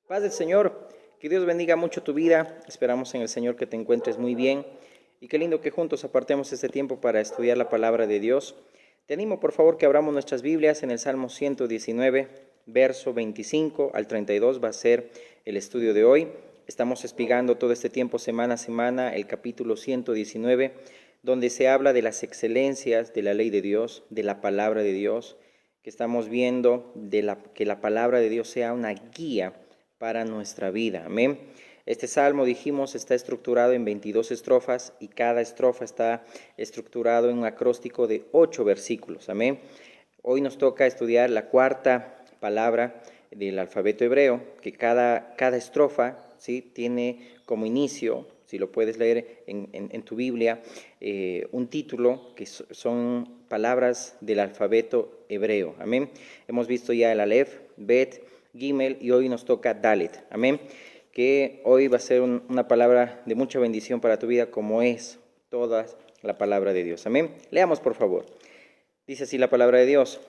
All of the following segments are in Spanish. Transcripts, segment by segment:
Paz del Señor, que Dios bendiga mucho tu vida. Esperamos en el Señor que te encuentres muy bien. Y qué lindo que juntos apartemos este tiempo para estudiar la palabra de Dios. Te animo, por favor, que abramos nuestras Biblias en el Salmo 119, verso 25 al 32. Va a ser el estudio de hoy. Estamos explicando todo este tiempo, semana a semana, el capítulo 119, donde se habla de las excelencias de la ley de Dios, de la palabra de Dios, que estamos viendo que la palabra de Dios sea una guía para nuestra vida. Amén. Este salmo, dijimos, está estructurado en 22 estrofas y cada estrofa está estructurado en un acróstico de 8 versículos. Amén. Hoy nos toca estudiar la cuarta palabra del alfabeto hebreo, que cada estrofa, ¿sí?, tiene como inicio, si lo puedes leer en tu Biblia, un título que son palabras del alfabeto hebreo. Amén. Hemos visto ya el Aleph, Bet, Gimel, y hoy nos toca Dalet. Amén. Que hoy va a ser una palabra de mucha bendición para tu vida, como es toda la palabra de Dios. Amén. Leamos, por favor. Dice así la palabra de Dios: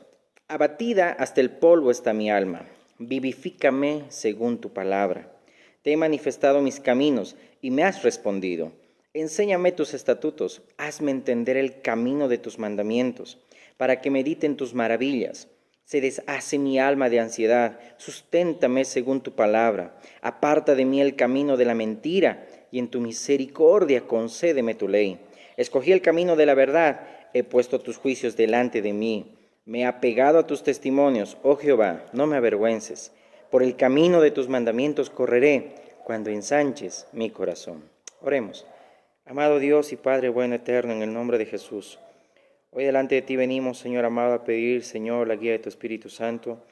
abatida hasta el polvo está mi alma, vivifícame según tu palabra. Te he manifestado mis caminos y me has respondido. Enséñame tus estatutos, hazme entender el camino de tus mandamientos, para que medite en tus maravillas. Se deshace mi alma de ansiedad, susténtame según tu palabra. Aparta de mí el camino de la mentira, y en tu misericordia concédeme tu ley. Escogí el camino de la verdad, he puesto tus juicios delante de mí. Me he apegado a tus testimonios, oh Jehová, no me avergüences. Por el camino de tus mandamientos correré, cuando ensanches mi corazón. Oremos. Amado Dios y Padre bueno eterno, en el nombre de Jesús, hoy delante de ti venimos, Señor amado, a pedir, Señor, la guía de tu Espíritu Santo,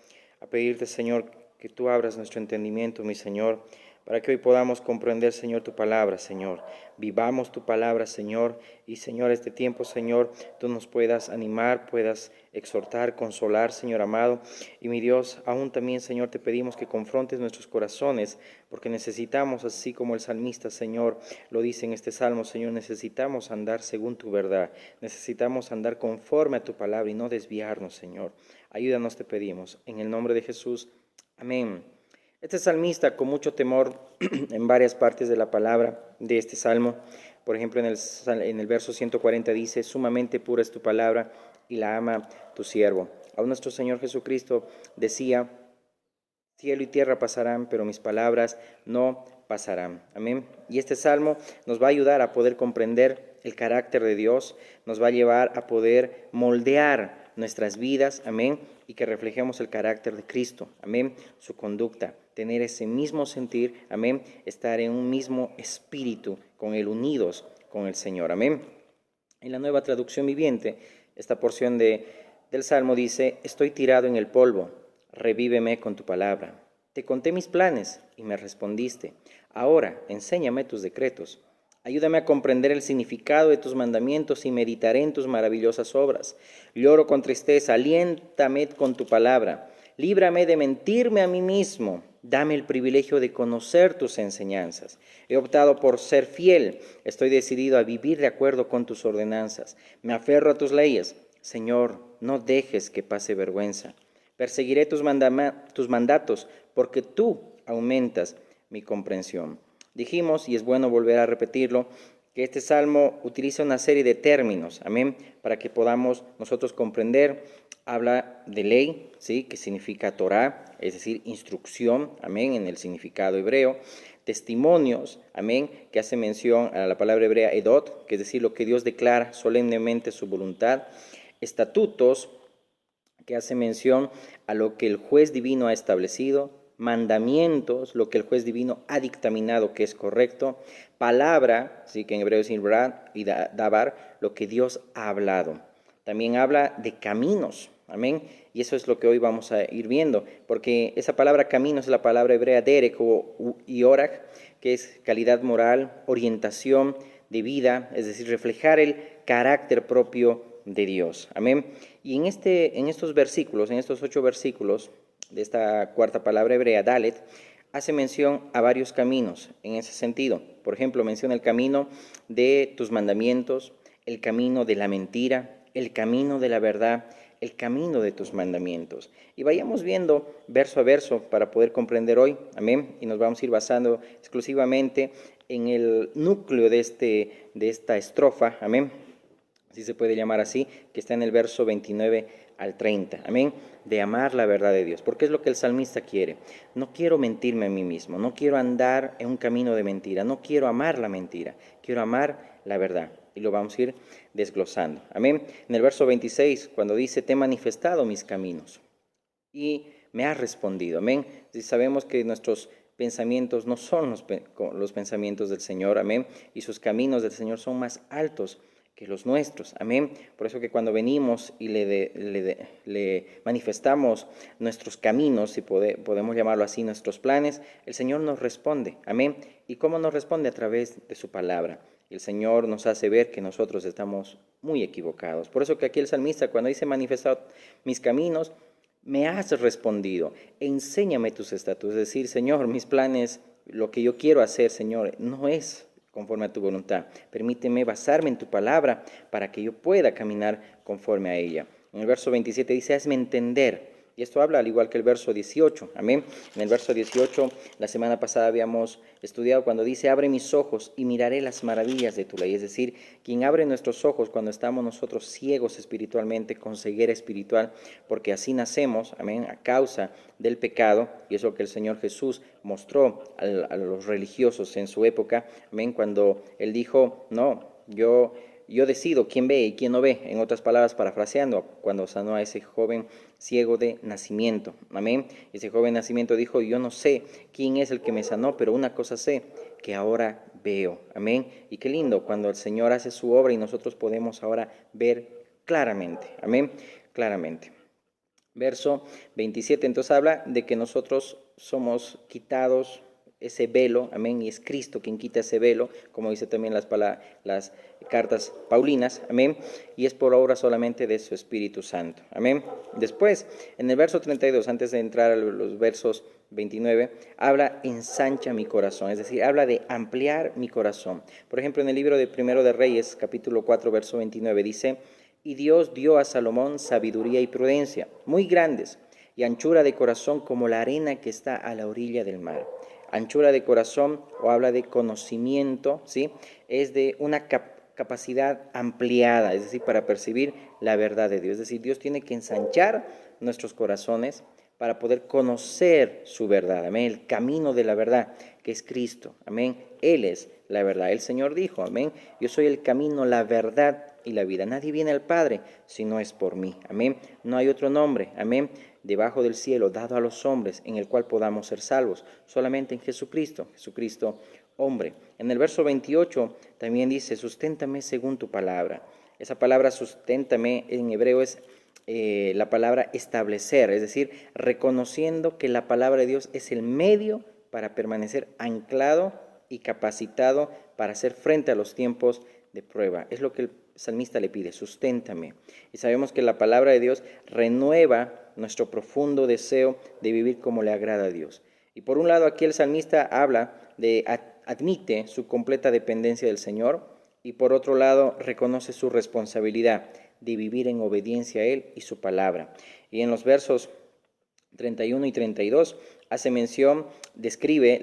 a pedirte, Señor, que tú abras nuestro entendimiento, mi Señor, para que hoy podamos comprender, Señor, tu palabra, Señor. Vivamos tu palabra, Señor, y, Señor, este tiempo, Señor, tú nos puedas animar, puedas exhortar, consolar, Señor amado. Y mi Dios, aún también, Señor, te pedimos que confrontes nuestros corazones, porque necesitamos, así como el salmista, Señor, lo dice en este salmo, Señor, necesitamos andar según tu verdad, necesitamos andar conforme a tu palabra y no desviarnos, Señor. Ayúdanos, te pedimos, en el nombre de Jesús. Amén. Este salmista, con mucho temor, en varias partes de la palabra de este salmo, por ejemplo, en el verso 140 dice: sumamente pura es tu palabra y la ama tu siervo. Aún nuestro Señor Jesucristo decía: cielo y tierra pasarán, pero mis palabras no pasarán. Amén. Y este salmo nos va a ayudar a poder comprender el carácter de Dios, nos va a llevar a poder moldear nuestras vidas, amén, y que reflejemos el carácter de Cristo, amén, su conducta, tener ese mismo sentir, amén, estar en un mismo espíritu con Él, unidos con el Señor, amén. En la Nueva Traducción Viviente, esta porción del Salmo dice: estoy tirado en el polvo, revíveme con tu palabra. Te conté mis planes y me respondiste. Ahora, enséñame tus decretos. Ayúdame a comprender el significado de tus mandamientos y meditaré en tus maravillosas obras. Lloro con tristeza, aliéntame con tu palabra. Líbrame de mentirme a mí mismo. Dame el privilegio de conocer tus enseñanzas. He optado por ser fiel. Estoy decidido a vivir de acuerdo con tus ordenanzas. Me aferro a tus leyes. Señor, no dejes que pase vergüenza. Perseguiré tus mandatos, porque tú aumentas mi comprensión. Dijimos, y es bueno volver a repetirlo, que este salmo utiliza una serie de términos, amén, para que podamos nosotros comprender. Habla de ley, ¿sí?, que significa Torah, es decir, instrucción, amén, en el significado hebreo. Testimonios, amén, que hace mención a la palabra hebrea edot, que es decir, lo que Dios declara solemnemente su voluntad. Estatutos, que hace mención a lo que el juez divino ha establecido. Mandamientos, lo que el juez divino ha dictaminado que es correcto. Palabra, sí, que en hebreo es ibrad y dabar, lo que Dios ha hablado. También habla de caminos, amén, y eso es lo que hoy vamos a ir viendo, porque esa palabra caminos es la palabra hebrea derek o iorach, que es calidad moral, orientación de vida, es decir, reflejar el carácter propio de Dios, amén. Y en estos versículos, en estos 8 versículos de esta cuarta palabra hebrea, Dalet, hace mención a varios caminos en ese sentido. Por ejemplo, menciona el camino de tus mandamientos, el camino de la mentira, el camino de la verdad, el camino de tus mandamientos. Y vayamos viendo verso a verso para poder comprender hoy, amén, y nos vamos a ir basando exclusivamente en el núcleo de esta estrofa, amén, si se puede llamar así, que está en el verso 29 al 30, amén, de amar la verdad de Dios, porque es lo que el salmista quiere. No quiero mentirme a mí mismo, no quiero andar en un camino de mentira, no quiero amar la mentira, quiero amar la verdad. Y lo vamos a ir desglosando, amén. En el verso 26, cuando dice, te he manifestado mis caminos y me has respondido, amén. Si sabemos que nuestros pensamientos no son los pensamientos del Señor, amén, y sus caminos del Señor son más altos que los nuestros, amén. Por eso que cuando venimos y le manifestamos nuestros caminos, si podemos llamarlo así, nuestros planes, el Señor nos responde, amén. ¿Y cómo nos responde? A través de su palabra. Y el Señor nos hace ver que nosotros estamos muy equivocados. Por eso que aquí el salmista, cuando dice manifestado mis caminos, me has respondido, enséñame tus estatutos. Es decir, Señor, mis planes, lo que yo quiero hacer, Señor, no es conforme a tu voluntad. Permíteme basarme en tu palabra para que yo pueda caminar conforme a ella. En el verso 27 dice, hazme entender. Y esto habla al igual que el verso 18, amén. En el verso 18, la semana pasada habíamos estudiado cuando dice, abre mis ojos y miraré las maravillas de tu ley. Es decir, quien abre nuestros ojos cuando estamos nosotros ciegos espiritualmente, con ceguera espiritual, porque así nacemos, amén, a causa del pecado, y eso que el Señor Jesús mostró a los religiosos en su época, amén, cuando Él dijo, no, yo decido quién ve y quién no ve, en otras palabras, parafraseando, cuando sanó a ese joven ciego de nacimiento, amén. Ese joven de nacimiento dijo, yo no sé quién es el que me sanó, pero una cosa sé, que ahora veo, amén. Y qué lindo cuando el Señor hace su obra y nosotros podemos ahora ver claramente, amén, claramente. Verso 27, entonces habla de que nosotros somos quitados ese velo, amén, y es Cristo quien quita ese velo, como dice también las cartas paulinas, amén, y es por obra solamente de su Espíritu Santo, amén. Después, en el verso 32, antes de entrar a los versos 29, habla ensancha mi corazón, es decir, habla de ampliar mi corazón. Por ejemplo, en el libro de Primero de Reyes, capítulo 4, verso 29, dice, y Dios dio a Salomón sabiduría y prudencia, muy grandes, y anchura de corazón como la arena que está a la orilla del mar. Anchura de corazón, o habla de conocimiento, ¿sí? Es de una capacidad ampliada, es decir, para percibir la verdad de Dios. Es decir, Dios tiene que ensanchar nuestros corazones para poder conocer su verdad, amén, el camino de la verdad, que es Cristo, amén. Él es la verdad. El Señor dijo, amén, yo soy el camino, la verdad y la vida. Nadie viene al Padre si no es por mí, amén. No hay otro nombre, amén, debajo del cielo, dado a los hombres, en el cual podamos ser salvos, solamente en Jesucristo, Jesucristo hombre. En el verso 28 también dice, susténtame según tu palabra. Esa palabra susténtame en hebreo es la palabra establecer, es decir, reconociendo que la palabra de Dios es el medio para permanecer anclado y capacitado para hacer frente a los tiempos de prueba. Es lo que el salmista le pide, susténtame. Y sabemos que la palabra de Dios renueva nuestro profundo deseo de vivir como le agrada a Dios. Y por un lado aquí el salmista habla admite su completa dependencia del Señor, y por otro lado reconoce su responsabilidad de vivir en obediencia a Él y su palabra. Y en los versos 31 y 32 hace mención, describe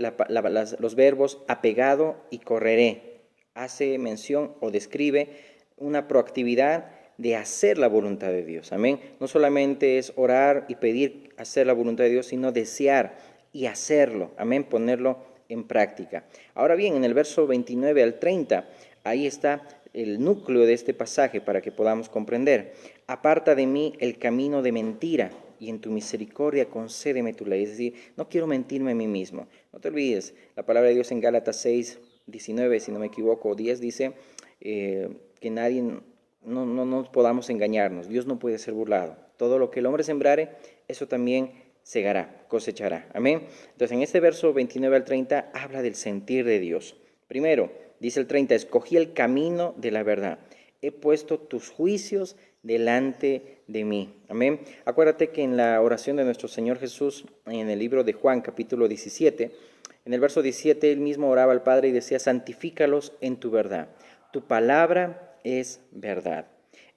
los verbos apegado y correré. Hace mención o describe una proactividad de hacer la voluntad de Dios. Amén. No solamente es orar y pedir hacer la voluntad de Dios, sino desear y hacerlo. Amén. Ponerlo en práctica. Ahora bien, en el verso 29 al 30, ahí está el núcleo de este pasaje para que podamos comprender. Aparta de mí el camino de mentira y en tu misericordia concédeme tu ley. Es decir, no quiero mentirme a mí mismo. No te olvides, la palabra de Dios en Gálatas 6, 19, si no me equivoco, o 10, dice que nadie, no podamos engañarnos. Dios no puede ser burlado. Todo lo que el hombre sembrare, eso también segará, cosechará. Amén. Entonces, en este verso 29 al 30 habla del sentir de Dios. Primero, dice el 30, escogí el camino de la verdad. He puesto tus juicios delante de mí. Amén. Acuérdate que en la oración de nuestro Señor Jesús, en el libro de Juan, capítulo 17, en el verso 17, él mismo oraba al Padre y decía, santifícalos en tu verdad. Tu palabra es verdad.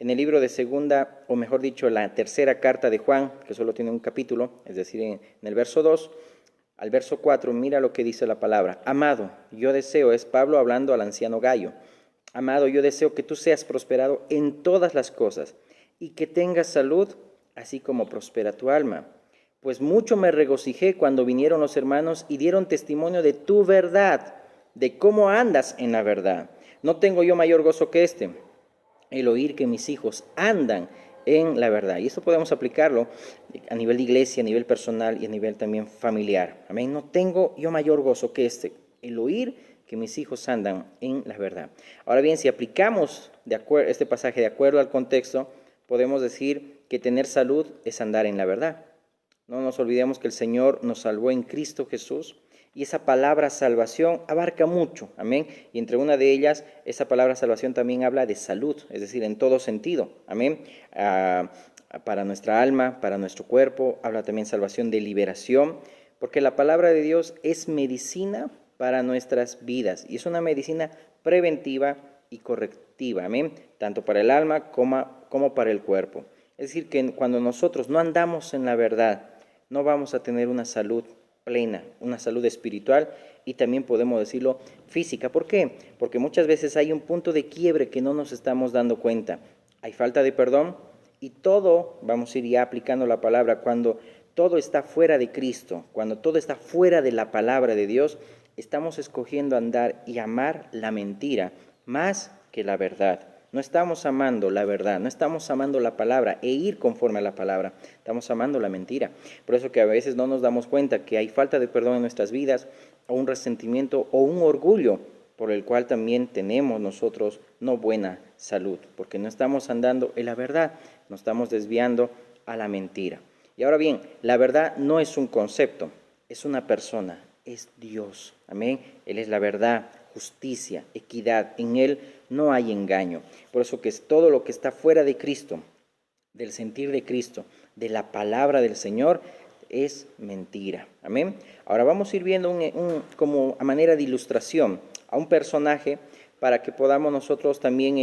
En el libro de segunda, o mejor dicho, la tercera carta de Juan, que solo tiene un capítulo, es decir, en el verso 2 al verso 4, mira lo que dice la palabra. Amado, yo deseo, es Pablo hablando al anciano Gayo, amado, yo deseo que tú seas prosperado en todas las cosas y que tengas salud, así como prospera tu alma. Pues mucho me regocijé cuando vinieron los hermanos y dieron testimonio de tu verdad, de cómo andas en la verdad. No tengo yo mayor gozo que este, el oír que mis hijos andan en la verdad. Y esto podemos aplicarlo a nivel de iglesia, a nivel personal y a nivel también familiar. Amén. No tengo yo mayor gozo que este, el oír que mis hijos andan en la verdad. Ahora bien, si aplicamos este pasaje de acuerdo al contexto, podemos decir que tener salud es andar en la verdad. No nos olvidemos que el Señor nos salvó en Cristo Jesús y esa palabra salvación abarca mucho, amén. Y entre una de ellas, esa palabra salvación también habla de salud, es decir, en todo sentido, amén. Para nuestra alma, para nuestro cuerpo, habla también salvación de liberación, porque la palabra de Dios es medicina para nuestras vidas y es una medicina preventiva y correctiva, amén, tanto para el alma como para el cuerpo. Es decir, que cuando nosotros no andamos en la verdad, no vamos a tener una salud plena, una salud espiritual y también podemos decirlo física. ¿Por qué? Porque muchas veces hay un punto de quiebre que no nos estamos dando cuenta. Hay falta de perdón y todo, vamos a ir ya aplicando la palabra, cuando todo está fuera de Cristo, cuando todo está fuera de la palabra de Dios, estamos escogiendo andar y amar la mentira más que la verdad. No estamos amando la verdad, no estamos amando la palabra e ir conforme a la palabra, estamos amando la mentira. Por eso que a veces no nos damos cuenta que hay falta de perdón en nuestras vidas, o un resentimiento o un orgullo por el cual también tenemos nosotros no buena salud, porque no estamos andando en la verdad, nos estamos desviando a la mentira. Y ahora bien, la verdad no es un concepto, es una persona, es Dios. Amén. Él es la verdad, justicia, equidad. En Él no hay engaño. Por eso que es todo lo que está fuera de Cristo, del sentir de Cristo, de la palabra del Señor, es mentira. Amén. Ahora vamos a ir viendo como a manera de ilustración a un personaje para que podamos nosotros también,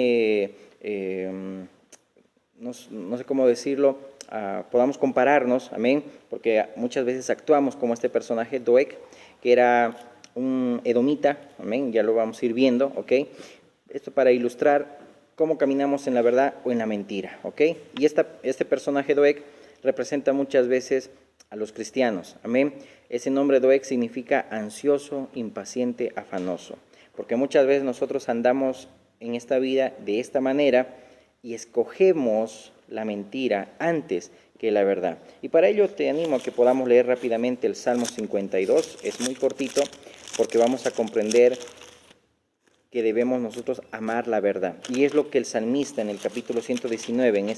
no sé cómo decirlo, podamos compararnos, amén, porque muchas veces actuamos como este personaje, Doeg, que era un edomita, amén, ya lo vamos a ir viendo, ok. Esto para ilustrar cómo caminamos en la verdad o en la mentira, ok. Y este personaje Doeg representa muchas veces a los cristianos, amén. Ese nombre Doeg significa ansioso, impaciente, afanoso, porque muchas veces nosotros andamos en esta vida de esta manera y escogemos la mentira antes que la verdad. Y para ello te animo a que podamos leer rápidamente el Salmo 52, es muy cortito porque vamos a comprender que debemos nosotros amar la verdad. Y es lo que el salmista en el capítulo 119, en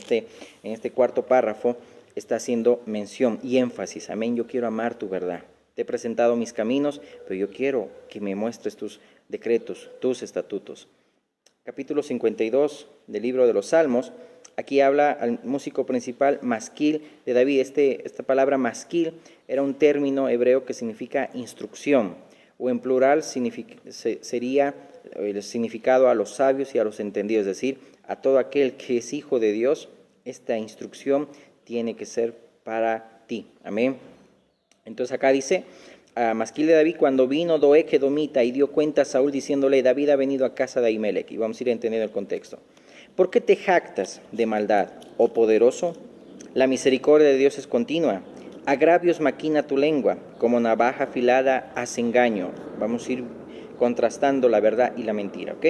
este cuarto párrafo, está haciendo mención y énfasis. Amén, yo quiero amar tu verdad. Te he presentado mis caminos, pero yo quiero que me muestres tus decretos, tus estatutos. Capítulo 52 del libro de los Salmos. Aquí habla al músico principal Masquil de David. Esta palabra Masquil era un término hebreo que significa instrucción, o en plural sería el significado a los sabios y a los entendidos, es decir, a todo aquel que es hijo de Dios, esta instrucción tiene que ser para ti. Amén. Entonces acá dice, a Masquil de David, cuando vino Doeg edomita y dio cuenta a Saúl diciéndole, David ha venido a casa de Ahimelech. Y vamos a ir entendiendo el contexto. ¿Por qué te jactas de maldad, oh poderoso? La misericordia de Dios es continua. Agravios maquina tu lengua, como navaja afilada hace engaño. Vamos a ir contrastando la verdad y la mentira, ¿ok?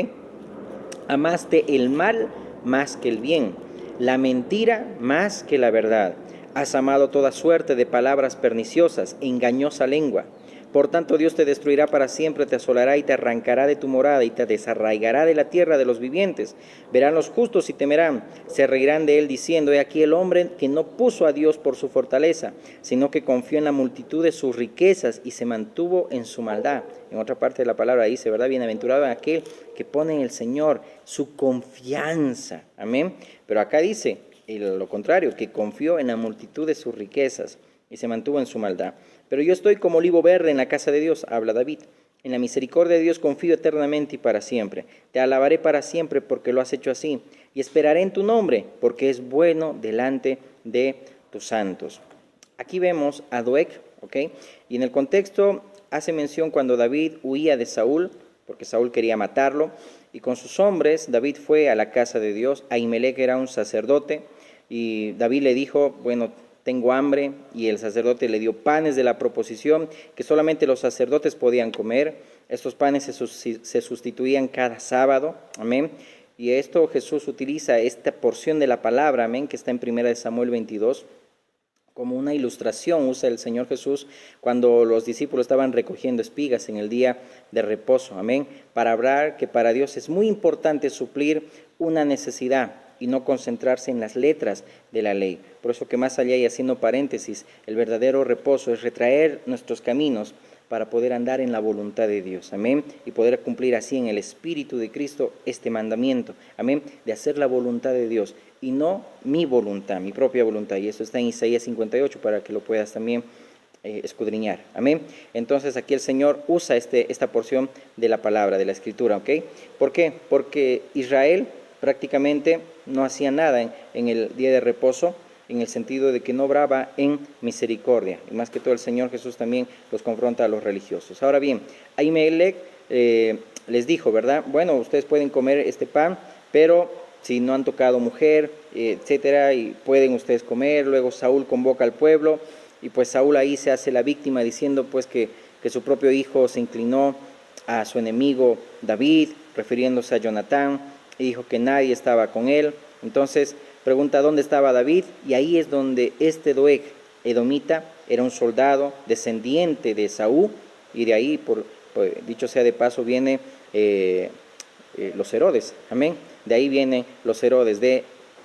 Amaste el mal más que el bien, la mentira más que la verdad. Has amado toda suerte de palabras perniciosas, engañosa lengua. Por tanto, Dios te destruirá para siempre, te asolará y te arrancará de tu morada y te desarraigará de la tierra de los vivientes. Verán los justos y temerán, se reirán de él diciendo, he aquí el hombre que no puso a Dios por su fortaleza, sino que confió en la multitud de sus riquezas y se mantuvo en su maldad. En otra parte de la palabra dice, ¿verdad? Bienaventurado aquel que pone en el Señor su confianza. Amén. Pero acá dice lo contrario, que confió en la multitud de sus riquezas y se mantuvo en su maldad. Pero yo estoy como olivo verde en la casa de Dios, habla David. En la misericordia de Dios confío eternamente y para siempre. Te alabaré para siempre porque lo has hecho así. y esperaré en tu nombre, porque es bueno delante de tus santos. Aquí vemos a Doeg, ¿ok? Y en el contexto hace mención cuando David huía de Saúl, porque Saúl quería matarlo, y con sus hombres David fue a la casa de Dios. Ahimelech era un sacerdote, y David le dijo, bueno, tengo hambre, y el sacerdote le dio panes de la proposición que solamente los sacerdotes podían comer. Estos panes se sustituían cada sábado, amén. Y esto Jesús utiliza esta porción de la palabra, amén, que está en 1 Samuel 22, como una ilustración usa el Señor Jesús cuando los discípulos estaban recogiendo espigas en el día de reposo, amén, para hablar que para Dios es muy importante suplir una necesidad y no concentrarse en las letras de la ley. Por eso que más allá, y haciendo paréntesis, el verdadero reposo es retraer nuestros caminos para poder andar en la voluntad de Dios, amén, y poder cumplir así en el Espíritu de Cristo este mandamiento, amén, de hacer la voluntad de Dios y no mi voluntad, mi propia voluntad. Y eso está en Isaías 58 para que lo puedas también escudriñar, amén. Entonces aquí el Señor usa esta porción de la palabra, de la Escritura, ¿ok? ¿Por qué? Porque Israel prácticamente no hacía nada en el día de reposo, en el sentido de que no obraba en misericordia. Y más que todo el Señor Jesús también los confronta a los religiosos. Ahora bien, Ahimelech les dijo, ¿verdad? Bueno, ustedes pueden comer este pan, pero si no han tocado mujer, etcétera, y pueden ustedes comer. Luego Saúl convoca al pueblo, y pues Saúl ahí se hace la víctima diciendo pues que su propio hijo se inclinó a su enemigo David, refiriéndose a Jonatán, y dijo que nadie estaba con él. Entonces pregunta dónde estaba David, y ahí es donde este Doeg, edomita, era un soldado descendiente de Saúl, y de ahí, dicho sea de paso, viene los Herodes, amén. De ahí vienen los Herodes de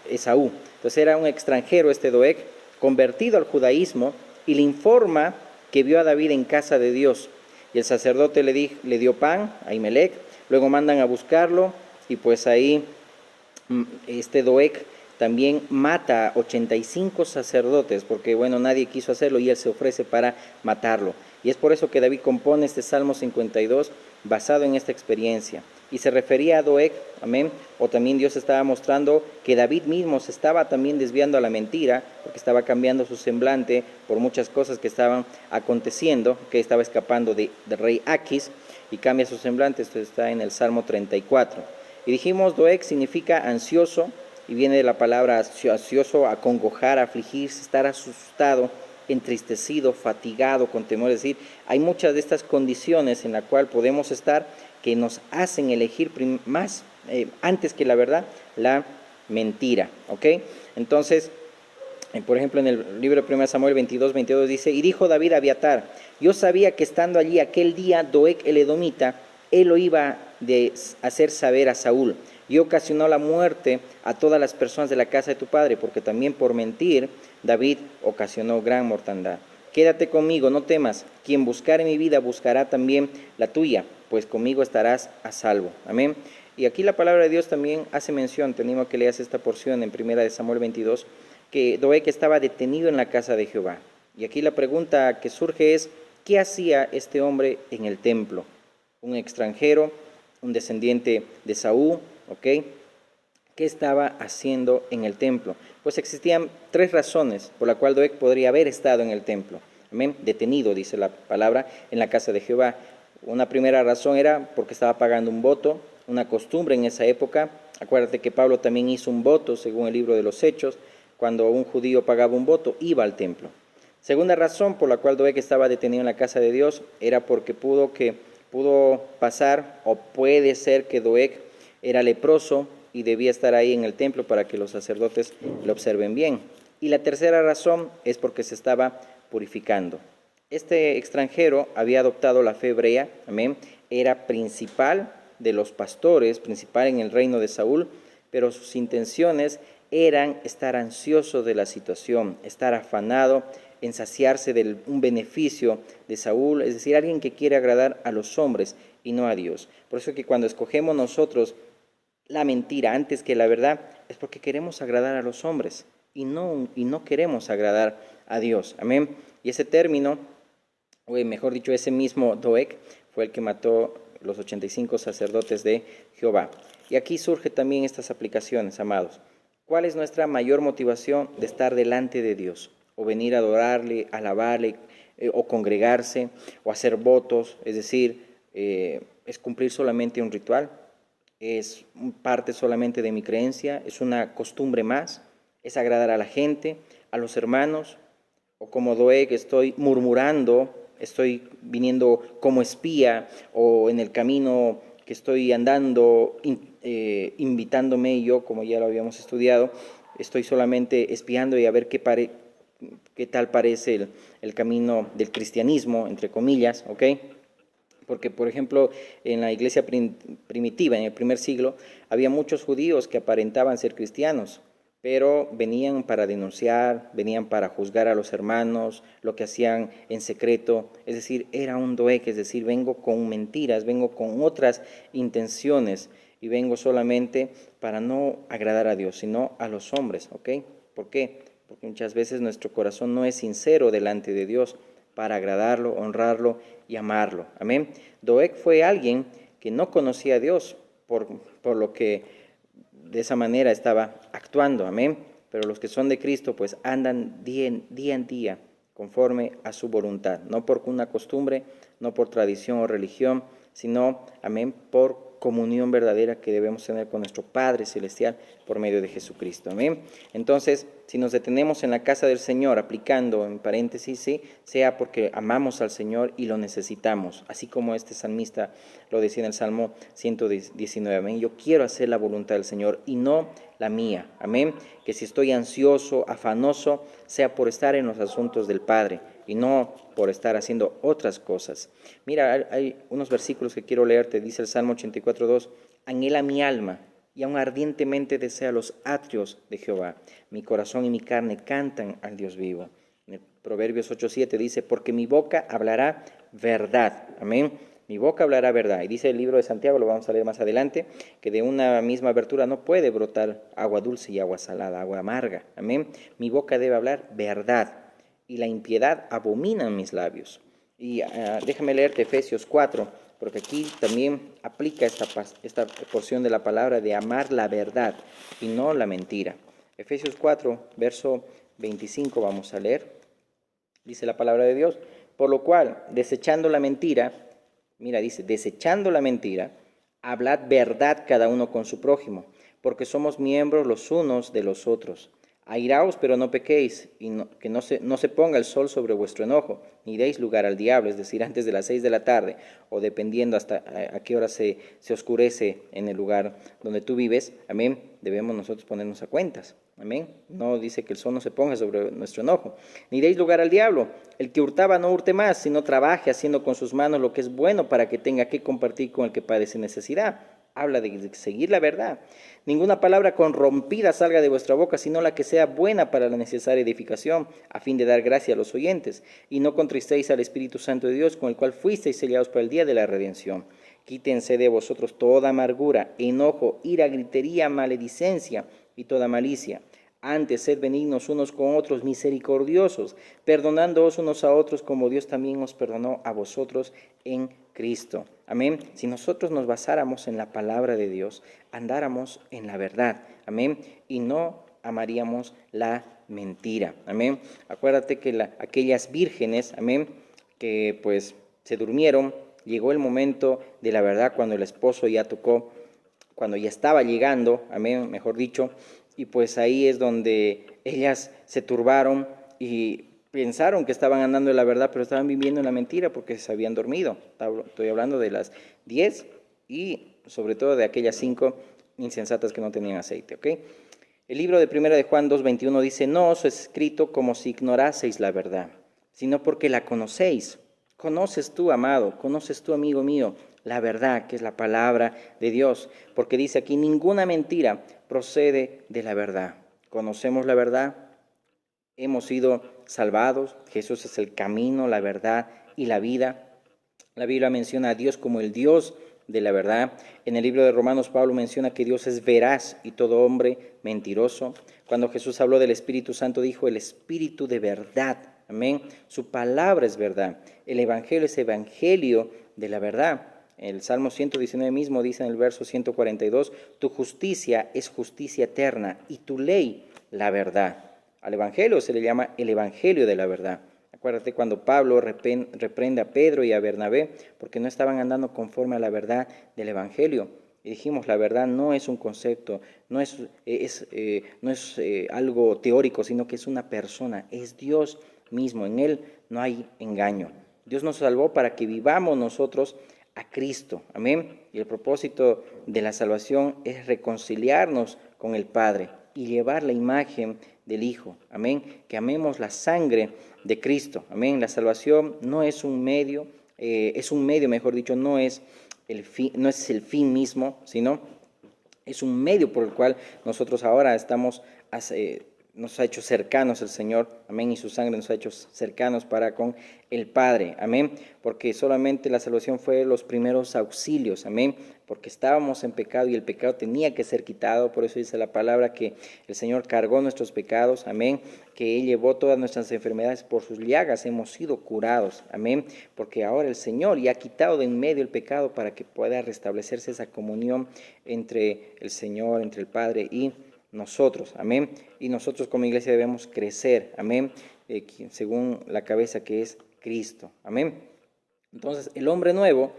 Esaú. Entonces era un extranjero este Doeg, convertido al judaísmo, y le informa que vio a David en casa de Dios. Y el sacerdote le dio pan a Ahimelech, luego mandan a buscarlo, y pues ahí este Doeg también mata a 85 sacerdotes, porque bueno, nadie quiso hacerlo y él se ofrece para matarlo. Y es por eso que David compone este Salmo 52 basado en esta experiencia. Y se refería a Doeg, amén, o también Dios estaba mostrando que David mismo se estaba también desviando a la mentira, porque estaba cambiando su semblante por muchas cosas que estaban aconteciendo, que estaba escapando del rey Aquis, y cambia su semblante. Esto está en el Salmo 34. Y dijimos, Doeg significa ansioso, y viene de la palabra ansioso, acongojar, afligirse, estar asustado, entristecido, fatigado, con temor. Es decir, hay muchas de estas condiciones en las cuales podemos estar que nos hacen elegir más, antes que la verdad, la mentira, ¿ok? Entonces, por ejemplo, en el libro de 1 Samuel 22 dice, y dijo David a Abiatar, yo sabía que estando allí aquel día Doeg el edomita, él lo iba de hacer saber a Saúl, y ocasionó la muerte a todas las personas de la casa de tu padre, porque también por mentir David ocasionó gran mortandad. Quédate conmigo, no temas, quien buscare mi vida buscará también la tuya, pues conmigo estarás a salvo. Amén. Y aquí la palabra de Dios también hace mención, te animo a que leas esta porción en 1 Samuel 22, que Doeg estaba detenido en la casa de Jehová. Y aquí la pregunta que surge es, ¿qué hacía este hombre en el templo? Un extranjero, un descendiente de Saúl, ¿ok? ¿Qué estaba haciendo en el templo? Pues existían tres razones por la cual Doeg podría haber estado en el templo. Amén. Detenido, dice la palabra, en la casa de Jehová. Una primera razón era porque estaba pagando un voto, una costumbre en esa época. Acuérdate que Pablo también hizo un voto, según el libro de los Hechos. Cuando un judío pagaba un voto, iba al templo. Segunda razón por la cual Doeg estaba detenido en la casa de Dios era porque pudo pasar, o puede ser que Doeg era leproso y debía estar ahí en el templo para que los sacerdotes lo observen bien. Y la tercera razón es porque se estaba purificando. Este extranjero había adoptado la fe hebrea, amén, era principal de los pastores, principal en el reino de Saúl, pero sus intenciones eran estar ansioso de la situación, estar afanado en saciarse de un beneficio de Saúl, es decir, alguien que quiere agradar a los hombres y no a Dios. Por eso que cuando escogemos nosotros la mentira antes que la verdad, es porque queremos agradar a los hombres y no queremos agradar a Dios. Amén. Y ese término, o mejor dicho, ese mismo Doeg fue el que mató los 85 sacerdotes de Jehová. Y aquí surge también estas aplicaciones, amados. ¿Cuál es nuestra mayor motivación de estar delante de Dios? O venir a adorarle, alabarle, o congregarse, o hacer votos, es decir, es cumplir solamente un ritual, es parte solamente de mi creencia, es una costumbre más, es agradar a la gente, a los hermanos, o como Doeg estoy murmurando, estoy viniendo como espía, o en el camino que estoy andando, invitándome yo, como ya lo habíamos estudiado, estoy solamente espiando y a ver qué tal parece el camino del cristianismo, entre comillas, ¿ok? Porque, por ejemplo, en la iglesia primitiva, en el primer siglo, había muchos judíos que aparentaban ser cristianos, pero venían para denunciar, venían para juzgar a los hermanos, lo que hacían en secreto, es decir, era un doeg, es decir, vengo con mentiras, vengo con otras intenciones y vengo solamente para no agradar a Dios, sino a los hombres, ¿ok? ¿Por qué? Porque muchas veces nuestro corazón no es sincero delante de Dios para agradarlo, honrarlo y amarlo. Amén. Doeg fue alguien que no conocía a Dios, por lo que de esa manera estaba actuando. Amén. Pero los que son de Cristo, pues andan día en día conforme a su voluntad, no por una costumbre, no por tradición o religión, sino, amén, por comunión verdadera que debemos tener con nuestro Padre Celestial por medio de Jesucristo. Amén. Entonces, si nos detenemos en la casa del Señor, aplicando en paréntesis, sí, sea porque amamos al Señor y lo necesitamos, así como este salmista lo decía en el Salmo 119. Amén. Yo quiero hacer la voluntad del Señor y no la mía. Amén. Que si estoy ansioso, afanoso, sea por estar en los asuntos del Padre y no por estar haciendo otras cosas. Mira, hay unos versículos que quiero leerte. Dice el Salmo 84:2, anhela mi alma y aún ardientemente desea los atrios de Jehová. Mi corazón y mi carne cantan al Dios vivo. En el Proverbios 8:7 dice, porque mi boca hablará verdad. Amén. Mi boca hablará verdad. Y dice el libro de Santiago, lo vamos a leer más adelante, que de una misma abertura no puede brotar agua dulce y agua salada, agua amarga. Amén. Mi boca debe hablar verdad y la impiedad abominan mis labios. Y déjame leerte Efesios 4, porque aquí también aplica esta porción de la palabra de amar la verdad y no la mentira. Efesios 4, verso 25 vamos a leer. Dice la palabra de Dios, por lo cual, desechando la mentira, mira, dice, desechando la mentira, hablad verdad cada uno con su prójimo, porque somos miembros los unos de los otros. Airaos, pero no pequéis, y que no se ponga el sol sobre vuestro enojo, ni deis lugar al diablo, es decir, antes de las 6 de la tarde, o dependiendo hasta a qué hora se oscurece en el lugar donde tú vives, amén, debemos nosotros ponernos a cuentas, amén. No dice que el sol no se ponga sobre nuestro enojo, ni deis lugar al diablo. El que hurtaba no hurte más, sino trabaje haciendo con sus manos lo que es bueno para que tenga que compartir con el que padece necesidad. Habla de seguir la verdad. Ninguna palabra corrompida salga de vuestra boca, sino la que sea buena para la necesaria edificación, a fin de dar gracia a los oyentes. Y no contristéis al Espíritu Santo de Dios, con el cual fuisteis sellados para el día de la redención. Quítense de vosotros toda amargura, enojo, ira, gritería, maledicencia y toda malicia. Antes, sed benignos unos con otros, misericordiosos, perdonándoos unos a otros, como Dios también os perdonó a vosotros en Cristo. Amén. Si nosotros nos basáramos en la palabra de Dios, andáramos en la verdad. Amén. Y no amaríamos la mentira. Amén. Acuérdate que aquellas vírgenes, amén, que pues se durmieron, llegó el momento de la verdad cuando el esposo ya tocó, cuando ya estaba llegando, amén, mejor dicho, y pues ahí es donde ellas se turbaron y pensaron que estaban andando en la verdad, pero estaban viviendo en la mentira porque se habían dormido. Estoy hablando de las 10 y sobre todo de aquellas 5 insensatas que no tenían aceite, ¿ok? El libro de 1 de Juan 2:21 dice, no os he escrito como si ignoraseis la verdad, sino porque la conocéis. Conoces tú, amado, conoces tú, amigo mío, la verdad, que es la palabra de Dios, porque dice aquí, ninguna mentira procede de la verdad. Conocemos la verdad, hemos sido salvados, Jesús es el camino, la verdad y la vida. La Biblia menciona a Dios como el Dios de la verdad. En el libro de Romanos, Pablo menciona que Dios es veraz y todo hombre mentiroso. Cuando Jesús habló del Espíritu Santo, dijo el Espíritu de verdad. Amén. Su palabra es verdad. El Evangelio es evangelio de la verdad. El Salmo 119 mismo dice en el verso 142, tu justicia es justicia eterna y tu ley la verdad. Al Evangelio se le llama el Evangelio de la verdad. Acuérdate cuando Pablo reprende a Pedro y a Bernabé porque no estaban andando conforme a la verdad del Evangelio. Y dijimos, la verdad no es un concepto, no es algo teórico, sino que es una persona, es Dios mismo, en Él no hay engaño. Dios nos salvó para que vivamos nosotros a Cristo, amén. Y el propósito de la salvación es reconciliarnos con el Padre y llevar la imagen del Hijo, amén. Que amemos la sangre de Cristo, amén. La salvación no es un medio, mejor dicho, no es el fin mismo, sino es un medio por el cual nosotros ahora nos ha hecho cercanos el Señor, amén, y su sangre nos ha hecho cercanos para con el Padre, amén, porque solamente la salvación fue los primeros auxilios, amén, porque estábamos en pecado y el pecado tenía que ser quitado, por eso dice la palabra que el Señor cargó nuestros pecados, amén, que Él llevó todas nuestras enfermedades, por sus llagas hemos sido curados, amén, porque ahora el Señor ya ha quitado de en medio el pecado para que pueda restablecerse esa comunión entre el Señor, entre el Padre y nosotros, amén, y nosotros como iglesia debemos crecer, amén, según la cabeza que es Cristo, amén. Entonces el hombre nuevo,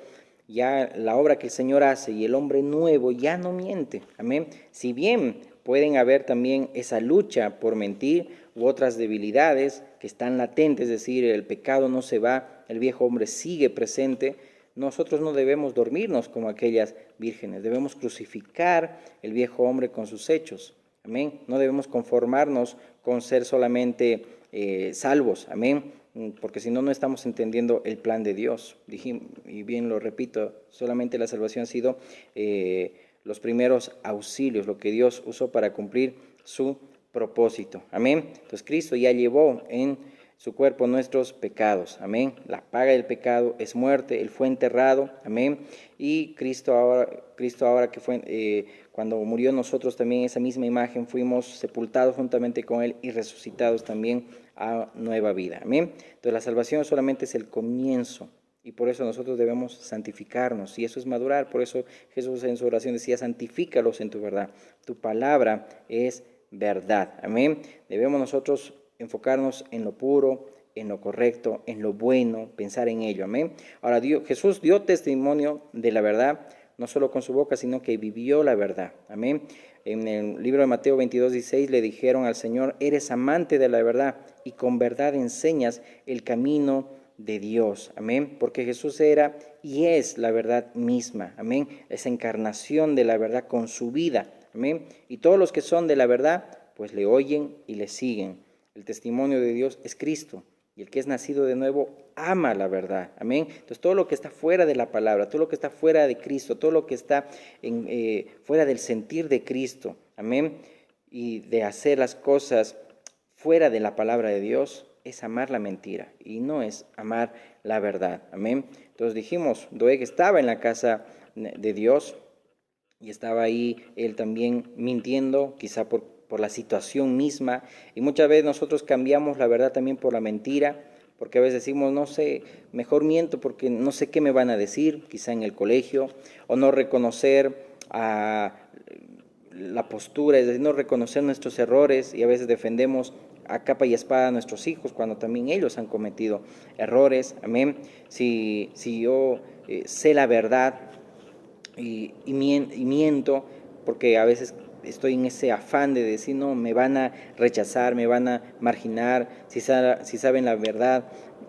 ya la obra que el Señor hace y el hombre nuevo ya no miente, amén, si bien pueden haber también esa lucha por mentir u otras debilidades que están latentes, es decir, el pecado no se va, el viejo hombre sigue presente. Nosotros no debemos dormirnos como aquellas vírgenes, debemos crucificar el viejo hombre con sus hechos. Amén. No debemos conformarnos con ser solamente salvos. Amén. Porque si no, no estamos entendiendo el plan de Dios. Y bien lo repito, solamente la salvación ha sido los primeros auxilios, lo que Dios usó para cumplir su propósito. Amén. Entonces Cristo ya llevó en su cuerpo nuestros pecados, amén. La paga del pecado es muerte, Él fue enterrado, amén. Y Cristo ahora que fue, cuando murió nosotros también esa misma imagen, fuimos sepultados juntamente con Él y resucitados también a nueva vida, amén. Entonces la salvación solamente es el comienzo. Y por eso nosotros debemos santificarnos, y eso es madurar. Por eso Jesús en su oración decía, santifícalos en tu verdad. Tu palabra es verdad, amén. Debemos nosotros enfocarnos en lo puro, en lo correcto, en lo bueno, pensar en ello, amén. Ahora Jesús dio testimonio de la verdad, no solo con su boca, sino que vivió la verdad, amén. En el libro de Mateo 22:16 le dijeron al Señor, eres amante de la verdad y con verdad enseñas el camino de Dios, amén, porque Jesús era y es la verdad misma, amén, esa encarnación de la verdad con su vida, amén, y todos los que son de la verdad, pues le oyen y le siguen. El testimonio de Dios es Cristo, y el que es nacido de nuevo ama la verdad, amén. Entonces todo lo que está fuera de la palabra, todo lo que está fuera de Cristo, todo lo que está fuera del sentir de Cristo, amén, y de hacer las cosas fuera de la palabra de Dios, es amar la mentira y no es amar la verdad, amén. Entonces dijimos, Doeg estaba en la casa de Dios y estaba ahí él también mintiendo, quizá por la situación misma, y muchas veces nosotros cambiamos la verdad también por la mentira, porque a veces decimos, no sé, mejor miento porque no sé qué me van a decir, quizá en el colegio, o no reconocer la postura, es decir, no reconocer nuestros errores, y a veces defendemos a capa y espada a nuestros hijos cuando también ellos han cometido errores, amén. Si yo sé la verdad y miento, porque a veces estoy en ese afán de decir, no, me van a rechazar, me van a marginar, si saben la verdad,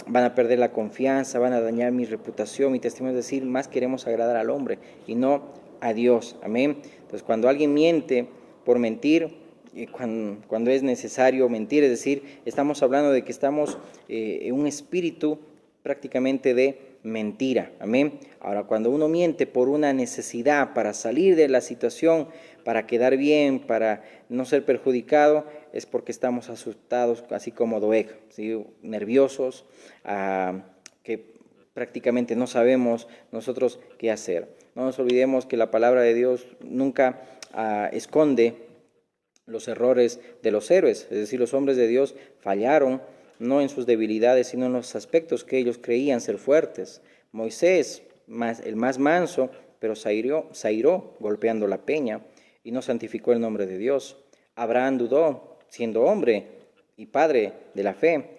van a perder la confianza, van a dañar mi reputación, mi testimonio, es decir, más queremos agradar al hombre y no a Dios, amén. Entonces, cuando alguien miente por mentir, cuando es necesario mentir, es decir, estamos hablando de que estamos en un espíritu prácticamente de mentira, amén. Ahora, cuando uno miente por una necesidad para salir de la situación, para quedar bien, para no ser perjudicado, es porque estamos asustados, así como Doeg, ¿sí? Nerviosos, que prácticamente no sabemos nosotros qué hacer. No nos olvidemos que la palabra de Dios nunca esconde los errores de los héroes, es decir, los hombres de Dios fallaron no en sus debilidades, sino en los aspectos que ellos creían ser fuertes. Moisés el más manso, pero se airó golpeando la peña y no santificó el nombre de Dios. Abraham dudó, siendo hombre y padre de la fe,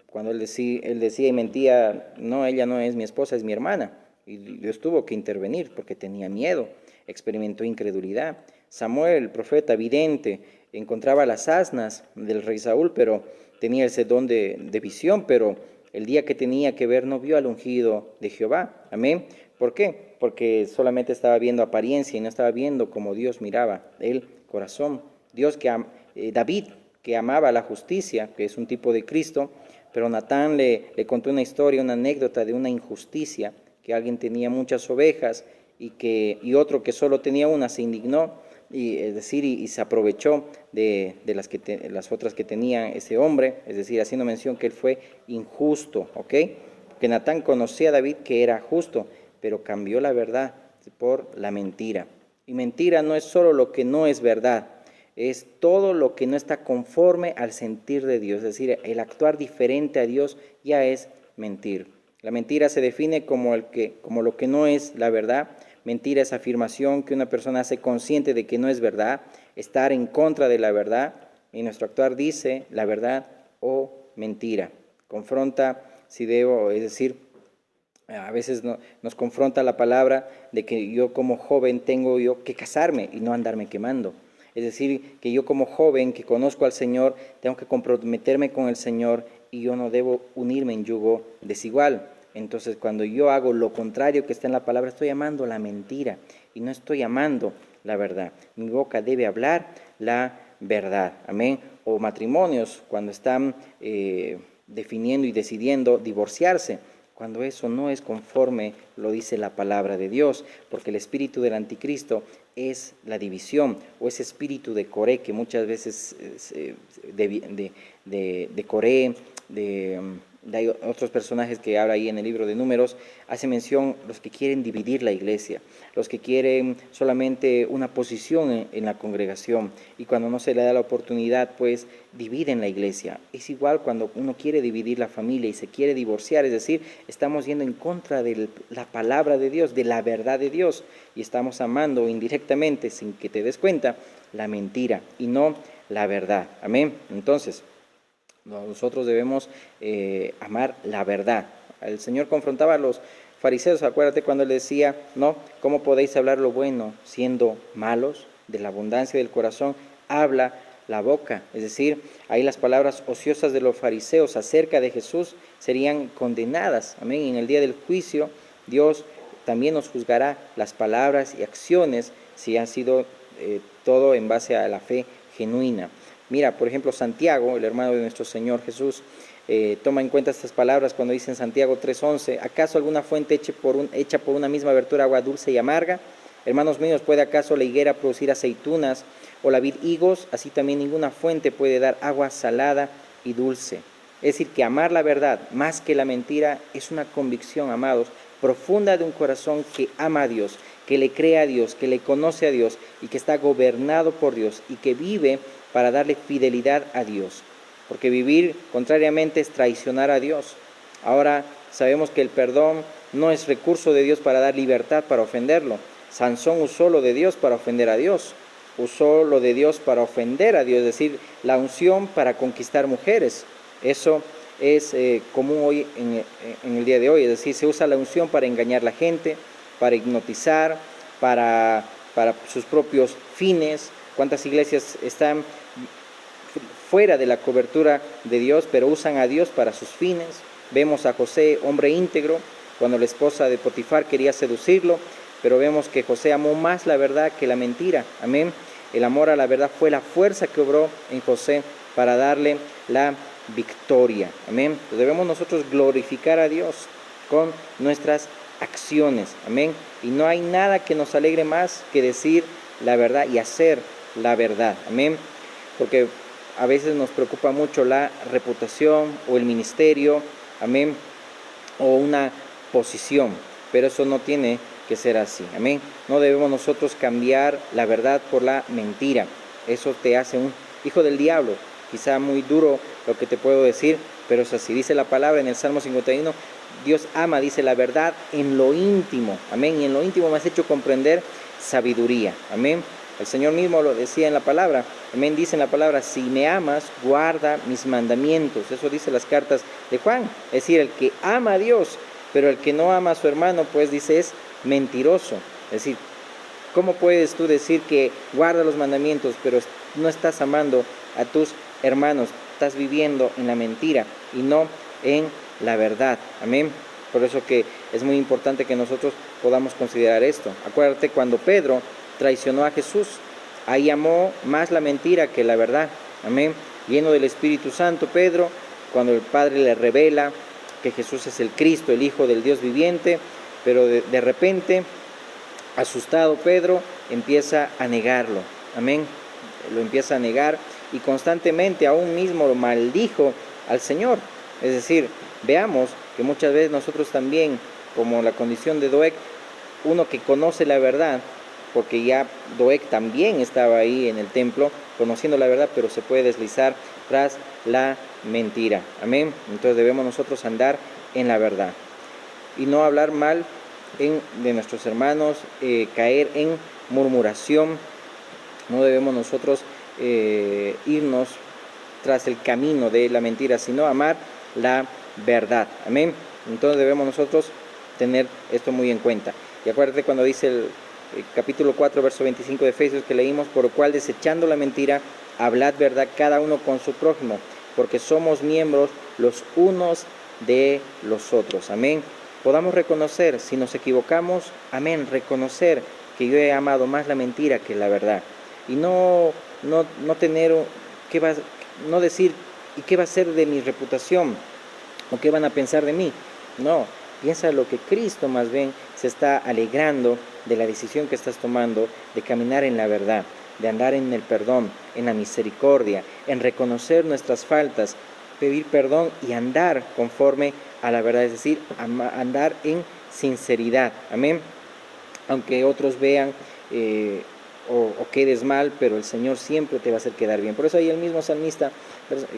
cuando él decía y mentía, no, ella no es mi esposa, es mi hermana. Y Dios tuvo que intervenir porque tenía miedo, experimentó incredulidad. Samuel, el profeta vidente, encontraba las asnas del rey Saúl, pero tenía ese don de visión, pero el día que tenía que ver no vio al ungido de Jehová. Amén. ¿Por qué? Porque solamente estaba viendo apariencia y no estaba viendo como Dios miraba el corazón. David, que amaba la justicia, que es un tipo de Cristo, pero Natán le contó una historia, una anécdota de una injusticia, que alguien tenía muchas ovejas y otro que solo tenía una se indignó, y se aprovechó de las otras que tenía ese hombre, es decir, haciendo mención que él fue injusto, ¿ok? Porque Natán conocía a David que era justo, pero cambió la verdad por la mentira. Y mentira no es solo lo que no es verdad, es todo lo que no está conforme al sentir de Dios, es decir, el actuar diferente a Dios ya es mentir. La mentira se define como lo que no es la verdad. Mentira es afirmación que una persona hace consciente de que no es verdad, estar en contra de la verdad, y nuestro actuar dice la verdad o mentira. Confronta, si debo, es decir, a veces nos confronta la palabra de que yo como joven tengo yo que casarme y no andarme quemando. Es decir, que yo como joven que conozco al Señor, tengo que comprometerme con el Señor y yo no debo unirme en yugo desigual. Entonces, cuando yo hago lo contrario que está en la palabra, estoy amando la mentira y no estoy amando la verdad. Mi boca debe hablar la verdad. Amén. O matrimonios, cuando están definiendo y decidiendo divorciarse, cuando eso no es conforme lo dice la palabra de Dios, porque el espíritu del anticristo es la división, o ese espíritu de Coré, que muchas veces de Coré, hay otros personajes que habla ahí en el libro de Números, hace mención los que quieren dividir la iglesia, los que quieren solamente una posición en la congregación, y cuando no se le da la oportunidad, pues dividen la iglesia. Es igual cuando uno quiere dividir la familia y se quiere divorciar, es decir, estamos yendo en contra de la palabra de Dios, de la verdad de Dios, y estamos amando indirectamente, sin que te des cuenta, la mentira y no la verdad. Amén. Entonces, nosotros debemos amar la verdad. El Señor confrontaba a los fariseos, acuérdate cuando él decía, no, ¿cómo podéis hablar lo bueno siendo malos? De la abundancia del corazón habla la boca. Es decir, ahí las palabras ociosas de los fariseos acerca de Jesús serían condenadas. Amén. En el día del juicio, Dios también nos juzgará las palabras y acciones si han sido todo en base a la fe genuina. Mira, por ejemplo, Santiago, el hermano de nuestro Señor Jesús, toma en cuenta estas palabras cuando dice en Santiago 3:11, ¿acaso alguna fuente hecha por una misma abertura agua dulce y amarga? Hermanos míos, ¿puede acaso la higuera producir aceitunas o la vid higos? Así también ninguna fuente puede dar agua salada y dulce. Es decir, que amar la verdad más que la mentira es una convicción, amados, profunda de un corazón que ama a Dios, que le cree a Dios, que le conoce a Dios y que está gobernado por Dios y que vive para darle fidelidad a Dios. Porque vivir contrariamente es traicionar a Dios. Ahora sabemos que el perdón no es recurso de Dios para dar libertad, para ofenderlo. Sansón usó lo de Dios para ofender a Dios. Usó lo de Dios para ofender a Dios, es decir, la unción para conquistar mujeres. Eso es común hoy en el día de hoy, es decir, se usa la unción para engañar a la gente, para hipnotizar, para sus propios fines. ¿Cuántas iglesias están fuera de la cobertura de Dios, pero usan a Dios para sus fines? Vemos a José, hombre íntegro, cuando la esposa de Potifar quería seducirlo, pero vemos que José amó más la verdad que la mentira. Amén. El amor a la verdad fue la fuerza que obró en José para darle la victoria. Amén. Debemos nosotros glorificar a Dios con nuestras acciones. Amén. Y no hay nada que nos alegre más que decir la verdad y hacer la verdad. Amén. Porque a veces nos preocupa mucho la reputación o el ministerio. Amén. O una posición. Pero eso no tiene que ser así. Amén. No debemos nosotros cambiar la verdad por la mentira. Eso te hace un hijo del diablo. Quizá muy duro lo que te puedo decir, pero es así. Dice la palabra en el Salmo 51, Dios ama, dice, la verdad en lo íntimo. Amén. Y en lo íntimo me has hecho comprender sabiduría. Amén. El Señor mismo lo decía en la palabra. Amén. Dice en la palabra, si me amas, guarda mis mandamientos. Eso dice las cartas de Juan. Es decir, el que ama a Dios, pero el que no ama a su hermano, pues dice, es mentiroso. Es decir, ¿cómo puedes tú decir que guarda los mandamientos, pero no estás amando a tus hermanos? Estás viviendo en la mentira y no en la verdad. Amén. Por eso que es muy importante que nosotros podamos considerar esto. Acuérdate cuando Pedro traicionó a Jesús, ahí amó más la mentira que la verdad. Amén. Lleno del Espíritu Santo, Pedro, cuando el Padre le revela que Jesús es el Cristo, el Hijo del Dios viviente, pero de repente, asustado, Pedro empieza a negarlo. Amén. Lo empieza a negar y constantemente aún mismo lo maldijo al Señor. Es decir, veamos que muchas veces nosotros también, como la condición de Doeg, uno que conoce la verdad, porque ya Doeg también estaba ahí en el templo, conociendo la verdad, pero se puede deslizar tras la mentira. Amén. Entonces debemos nosotros andar en la verdad y no hablar mal de nuestros hermanos, caer en murmuración. No debemos nosotros irnos tras el camino de la mentira, sino amar la verdad. Amén. Entonces debemos nosotros tener esto muy en cuenta. Y acuérdate cuando dice el capítulo 4, verso 25 de Efesios que leímos, por lo cual desechando la mentira, hablad verdad cada uno con su prójimo, porque somos miembros los unos de los otros. Amén. Podamos reconocer si nos equivocamos, amén, reconocer que yo he amado más la mentira que la verdad. Y no tener, no decir, ¿y qué va a ser de mi reputación? ¿O qué van a pensar de mí? No, piensa lo que Cristo más bien se está alegrando de la decisión que estás tomando de caminar en la verdad, de andar en el perdón, en la misericordia, en reconocer nuestras faltas, pedir perdón y andar conforme a la verdad, es decir, andar en sinceridad. Amén. Aunque otros vean o quedes mal, pero el Señor siempre te va a hacer quedar bien. Por eso ahí el mismo salmista,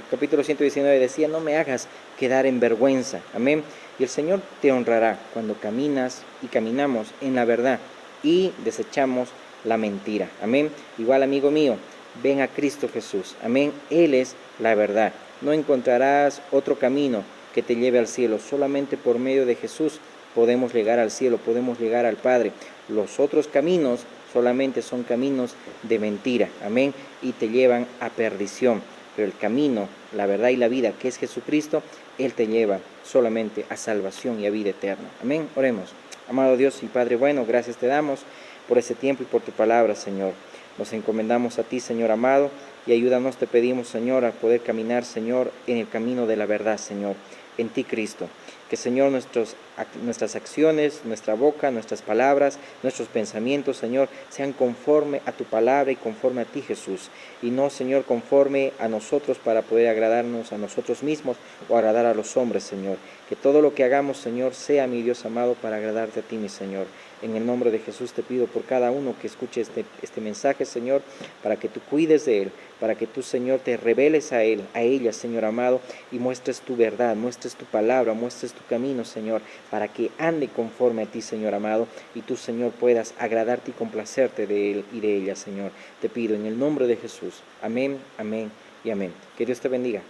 capítulo 119, decía, no me hagas quedar en vergüenza. Amén. Y el Señor te honrará cuando caminas y caminamos en la verdad y desechamos la mentira. Amén. Igual, amigo mío, ven a Cristo Jesús. Amén. Él es la verdad. No encontrarás otro camino que te lleve al cielo. Solamente por medio de Jesús podemos llegar al cielo, podemos llegar al Padre. Los otros caminos solamente son caminos de mentira, amén, y te llevan a perdición. Pero el camino, la verdad y la vida, que es Jesucristo, Él te lleva solamente a salvación y a vida eterna. Amén. Oremos. Amado Dios y Padre bueno, gracias te damos por ese tiempo y por tu palabra, Señor. Nos encomendamos a ti, Señor amado, y ayúdanos, te pedimos, Señor, a poder caminar, Señor, en el camino de la verdad, Señor, en ti, Cristo. Que, Señor, nuestras acciones, nuestra boca, nuestras palabras, nuestros pensamientos, Señor, sean conforme a tu palabra y conforme a ti, Jesús. Y no, Señor, conforme a nosotros para poder agradarnos a nosotros mismos o agradar a los hombres, Señor. Que todo lo que hagamos, Señor, sea, mi Dios amado, para agradarte a ti, mi Señor. En el nombre de Jesús te pido por cada uno que escuche este mensaje, Señor, para que tú cuides de él, para que tú, Señor, te reveles a él, a ella, Señor amado, y muestres tu verdad, muestres tu palabra, muestres tu camino, Señor, para que ande conforme a ti, Señor amado, y tú, Señor, puedas agradarte y complacerte de él y de ella, Señor. Te pido en el nombre de Jesús. Amén, amén y amén. Que Dios te bendiga.